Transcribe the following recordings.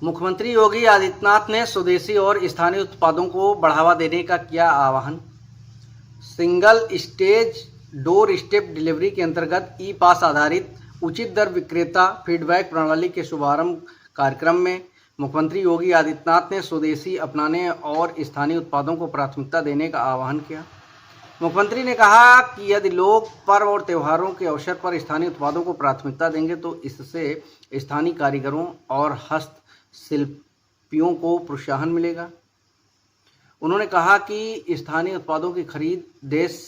मुख्यमंत्री योगी आदित्यनाथ ने स्वदेशी और स्थानीय उत्पादों को बढ़ावा देने का किया आह्वान। Single stage door step delivery के अंतर्गत ई पास आधारित उचित दर विक्रेता फीडबैक प्रणाली के शुभारंभ कार्यक्रम में मुख्यमंत्री योगी आदित्यनाथ ने स्वदेशी अपनाने और स्थानीय उत्पादों को प्राथमिकता देने का आह्वान किया। मुख्यमंत्री ने कहा कि यदि लोग पर्व और त्योहारों के अवसर पर स्थानीय उत्पादों को प्राथमिकता देंगे तो इससे स्थानीय कारीगरों और हस्तशिल्पियों को प्रोत्साहन मिलेगा। उन्होंने कहा कि स्थानीय उत्पादों की खरीद देश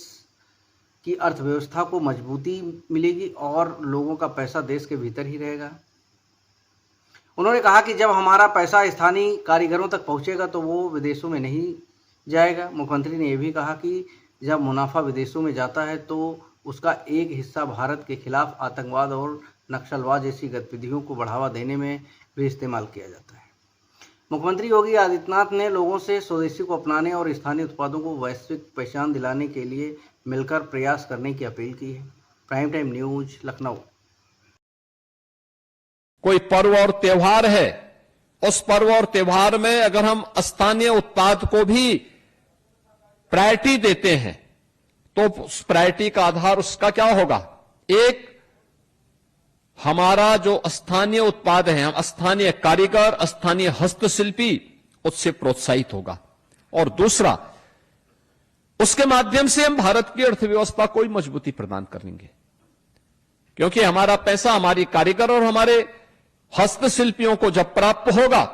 की अर्थव्यवस्था को मजबूती मिलेगी और लोगों का पैसा देश के भीतर ही रहेगा। उन्होंने कहा कि जब हमारा पैसा स्थानीय कारीगरों तक पहुंचेगा तो वो विदेशों में नहीं जाएगा। मुख्यमंत्री ने यह भी कहा कि जब मुनाफा विदेशों में जाता है तो उसका एक हिस्सा भारत के खिलाफ आतंकवाद और नक्सलवाद जैसी गतिविधियों को बढ़ावा देने में भी इस्तेमाल किया जाता है। मुख्यमंत्री योगी आदित्यनाथ ने लोगों से स्वदेशी को अपनाने और स्थानीय उत्पादों को वैश्विक पहचान दिलाने के लिए मिलकर प्रयास करने की अपील की है। Prime time news, Lucknow. कोई पर्व और त्योहार है, उस पर्व और त्योहार में अगर हम स्थानीय उत्पाद को भी प्रायोरिटी देते हैं तो उस प्रायोरिटी का आधार उसका क्या होगा? एक, हमारा जो स्थानीय उत्पाद है, हम स्थानीय कारीगर, स्थानीय हस्तशिल्पी, उससे प्रोत्साहित होगा। और दूसरा, उसके माध्यम से हम भारत की अर्थव्यवस्था को मजबूती प्रदान करेंगे, क्योंकि हमारा पैसा हमारी कारीगर और हमारे हस्तशिल्पियों को जब प्राप्त होगा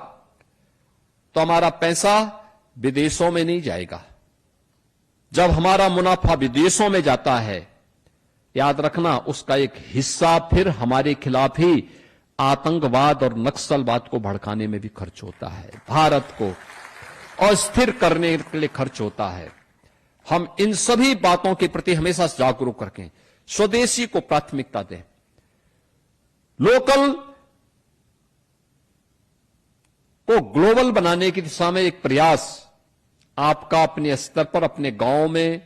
तो हमारा पैसा विदेशों में नहीं जाएगा। जब हमारा मुनाफा विदेशों में जाता है, याद रखना उसका एक हिस्सा फिर हमारे खिलाफ ही आतंकवाद और नक्सलवाद को भड़काने में भी खर्च होता है, भारत को अस्थिर करने के लिए खर्च होता है। हम इन सभी बातों के प्रति हमेशा जागरूक रखें, स्वदेशी को प्राथमिकता दें, लोकल को ग्लोबल बनाने की दिशा में एक प्रयास आपका अपने स्तर पर, अपने गांव में,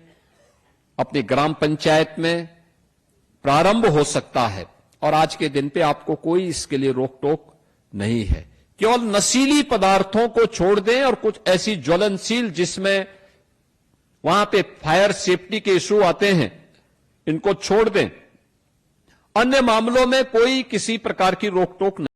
अपनी ग्राम पंचायत में प्रारंभ हो सकता है। और आज के दिन पे आपको कोई इसके लिए रोक टोक नहीं है। केवल नशीली पदार्थों को छोड़ दें और कुछ ऐसी ज्वलनशील जिसमें वहां पे फायर सेफ्टी के इशू आते हैं, इनको छोड़ दें। अन्य मामलों में कोई किसी प्रकार की रोक टोक नहीं।